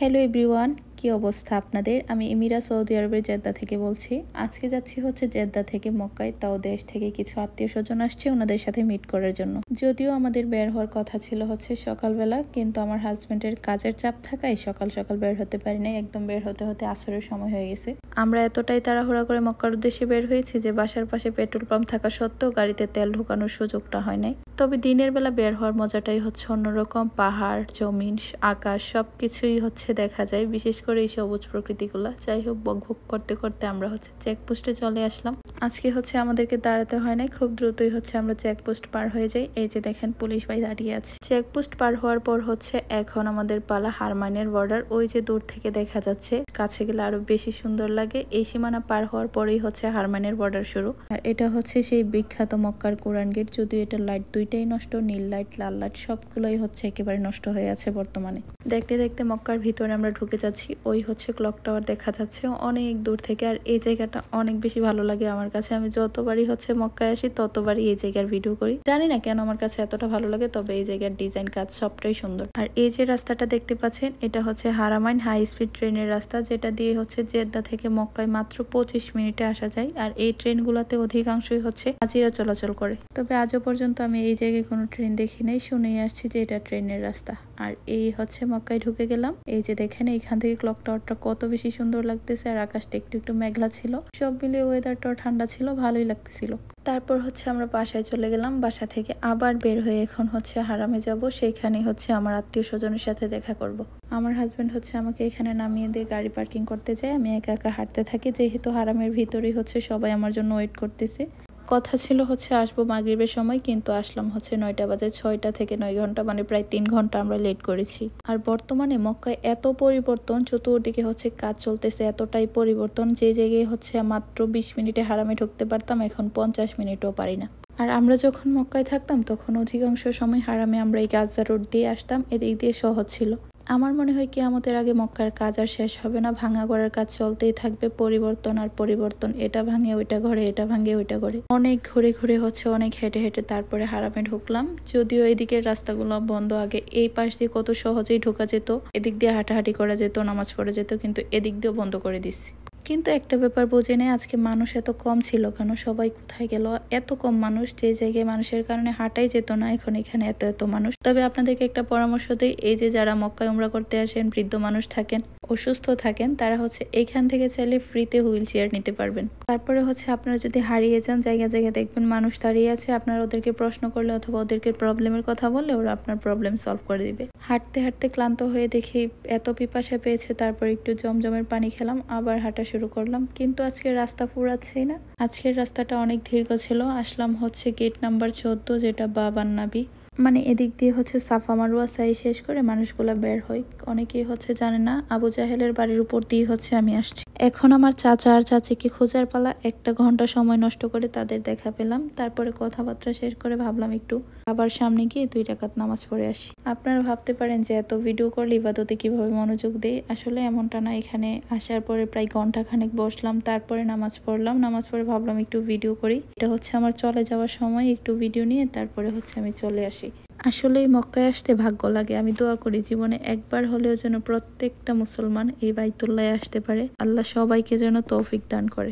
Hello everyone, কি অবস্থা আপনাদের? আমি এমিরা সৌদি আরবের জেদ্দা থেকে বলছি। আজকে যাচ্ছি হচ্ছে জেদ্দা থেকে মক্কায়, তাও দেশ থেকে কিছু আত্মীয় স্বজন আসছে ওনাদের সাথে মিট করার জন্য। যদিও আমাদের বের হওয়ার কথা ছিল হচ্ছে সকালবেলা, কিন্তু আমার হাজবেন্ডের কাজের চাপ থাকায় সকাল সকাল বের হতে পারি নাই। একদম বের হতে হতে আসরের সময় হয়ে গেছে। আমরা এতটাই তাড়াহুড়া করে মক্কার উদ্দেশ্যে বের হয়েছি যে বাসার পাশে পেট্রোল পাম্প থাকা সত্ত্বেও গাড়িতে তেল ঢোকানোর সুযোগটা হয় নাই। তবে দিনের বেলা বের হওয়ার মজাটাই হচ্ছে অন্যরকম। পাহাড়, জমিন, আকাশ সবকিছুই হচ্ছে দেখা যায়, বিশেষ করে এই সবুজ প্রকৃতিগুলা। যাই হোক, বকবক করতে করতে আমরা হচ্ছে চেকপোস্টে চলে আসলাম। আজকে হচ্ছে আমাদেরকে দাঁড়াতে হয় নাই, খুব দ্রুতই হচ্ছে আমরা চেকপোস্ট পার হয়ে যাই। এই যে দেখেন পুলিশ ভাই দাঁড়িয়ে আছে। চেকপোস্ট পার হওয়ার পর হচ্ছে এখন আমাদের পালা হারমাইনের বর্ডার। ওই যে দূর থেকে দেখা যাচ্ছে, কাছে গেলে আরো বেশি সুন্দর লাগে। এই সীমানা পার হওয়ার পরেই হচ্ছে হারমাইনের বর্ডার শুরু। আর এটা হচ্ছে সেই বিখ্যাত মক্কার কোরআন গেট। যদিও এটা লাইট দুইটাই নষ্ট, নীল লাইট, লাল লাইট সবগুলোই হচ্ছে একেবারে নষ্ট হয়ে আছে বর্তমানে। দেখতে দেখতে মক্কার ভিতরে আমরা ঢুকে যাচ্ছি। ওই হচ্ছে ক্লক টাওয়ার দেখা যাচ্ছে অনেক দূর থেকে। আর এই জায়গাটা অনেক বেশি ভালো লাগে আমার কাছে। আমি যতবারই হচ্ছে মক্কায় আসি ততবারই এই জায়গার ভিডিও করি। জানি না কেন আমার কাছে এতটা ভালো লাগে, তবে এই জায়গার ডিজাইন কাজ সবটাই সুন্দর। আর এই যে রাস্তাটা দেখতে পাচ্ছেন, এটা হচ্ছে হারামাইন হাই স্পিড ট্রেনের রাস্তা, যেটা দিয়ে হচ্ছে জেদ্দা থেকে মক্কায় মাত্র 25 মিনিটে আসা যায়। আর এই ট্রেনগুলোতে অধিকাংশই হচ্ছে হাজিরা চলাচল করে। তবে আজও পর্যন্ত আমি এই জায়গায় কোনো ট্রেন দেখি নাই, শুনেই আসছি যে এটা ট্রেনের রাস্তা। আর এই হচ্ছে মক্কায় ঢুকে গেলাম। এই যে দেখেন এইখান থেকে ক্লক টাওয়ারটা কত বেশি সুন্দর লাগতেছে। আর আকাশটা একটু একটু মেঘলা ছিল, সব মিলিয়ে ওয়েদারটাও ঠান্ডা ছিল, ভালোই লাগতেছিল। তারপর হচ্ছে আমরা বাসায় চলে গেলাম। বাসা থেকে আবার বের হয়ে এখন হচ্ছে হারামে যাব। সেইখানে হচ্ছে আমার আত্মীয় স্বজনের সাথে দেখা করব। আমার হাজবেন্ড হচ্ছে আমাকে এখানে নামিয়ে দিয়ে গাড়ি পার্কিং করতে যায়। আমি একা একা হাঁটতে থাকি, যেহেতু হারামের ভিতরেই হচ্ছে সবাই আমার জন্য ওয়েট করতেছে। কথা ছিল হচ্ছে আসবো মাগরিবের সময়, কিন্তু আসলাম হচ্ছে 9টা বাজে। 6টা থেকে 9 ঘন্টা, মানে প্রায় 3 ঘন্টা আমরা লেট করেছি। আর বর্তমানে মক্কায় এত পরিবর্তন, চতুর্দিকে হচ্ছে কাজ চলতেছে, এতটাই পরিবর্তন যে জায়গায় হচ্ছে মাত্র 20 মিনিটে হারামে ঢুকতে পারতাম, এখন 50 মিনিটও পারি না। আর আমরা যখন মক্কায় থাকতাম তখন অধিকাংশ সময় হারামে আমরা এই গাজা রোড দিয়ে আসতাম, এদিক দিয়ে সহজ ছিল। আমার মনে হয় কিয়ামতের আগে মক্কার কাজ আর শেষ হবে না, ভাঙা গড়ার কাজ চলতেই থাকবে, পরিবর্তন আর পরিবর্তন। এটা ভাঙে ওইটা ঘরে, এটা ভাঙে ওইটা ঘরে। অনেক ঘুরে ঘুরে হচ্ছে, অনেক হেঁটে হেঁটে তারপরে হারামে ঢুকলাম। যদিও এদিকের রাস্তাগুলো বন্ধ। আগে এই পাশ দিয়ে কত সহজেই ঢোকা যেত, এদিক দিয়ে হাঁটাহাঁটি করা যেত, নামাজ পড়া যেত, কিন্তু এদিক দিয়েও বন্ধ করে দিচ্ছি। কিন্তু একটা ব্যাপার বুঝে নেই, আজকে মানুষ এত কম ছিল কেন? সবাই কোথায় গেল? এত কম মানুষ, যে জায়গায় মানুষের কারণে হাঁটাই যেত না, এখন এখানে এত এত মানুষ। তবে আপনাদেরকে একটা পরামর্শ দিই, এই যে যারা মক্কায় উমরা করতে আসেন, বৃদ্ধ মানুষ থাকেন, অসুস্থ থাকেন, তারা হচ্ছে এইখান থেকে চাইলে ফ্রিতে হুইল চেয়ার নিতে পারবেন। তারপরে হচ্ছে আপনারা যদি হারিয়ে যান, জায়গা জায়গায় দেখবেন মানুষ দাঁড়িয়ে আছে, আপনারা ওদেরকে প্রশ্ন করলে অথবা ওদেরকে প্রবলেমের কথা বললে ওরা আপনার প্রবলেম সলভ করে দিবে। হাঁটতে হাঁটতে ক্লান্ত হয়ে দেখি এত পিপাসা পেয়েছে, তারপর একটু জমজমের পানি খেলাম, আবার হাঁটা শুরু করলাম। কিন্তু আজকের রাস্তা ফুরাচ্ছেই না। আজকের রাস্তাটা অনেক দীর্ঘ ছিল। আসলাম হচ্ছে গেট নাম্বার 14, যেটা বাবার নাবি। মানে এদিক দিয়ে হচ্ছে সাফা মারওয়া সাই শেষ করে মানুষগুলা বের হয়। অনেকেই হচ্ছে জানে না, আবু জাহেলের বাড়ির উপর দিয়ে হচ্ছে আমি আসছি। এখন আমার চাচা আর চাচিকে খোঁজার পালা। 1 ঘন্টা সময় নষ্ট করে তাদের দেখা পেলাম। তারপরে কথাবার্তা শেষ করে ভাবলাম একটু আবার সামনে গিয়ে 2 রাকাত নামাজ পড়ে আসি। আপনারা ভাবতে পারেন যে এত ভিডিও করলে ইবাদতে কিভাবে মনোযোগ দেই। আসলে এমনটা না। এখানে আসার পরে প্রায় ঘন্টাখানেক বসলাম, তারপরে নামাজ পড়লাম। নামাজ পড়ে ভাবলাম একটু ভিডিও করি। এটা হচ্ছে আমার চলে যাওয়ার সময়, একটু ভিডিও নিয়ে তারপরে হচ্ছে আমি চলে আসি। আসলেই মক্কায় আসতে ভাগ্য লাগে। আমি দোয়া করি জীবনে একবার হলেও যেন প্রত্যেকটা মুসলমান এই বাইতুল্লাহে আসতে পারে। আল্লাহ সবাইকে যেন তৌফিক দান করে।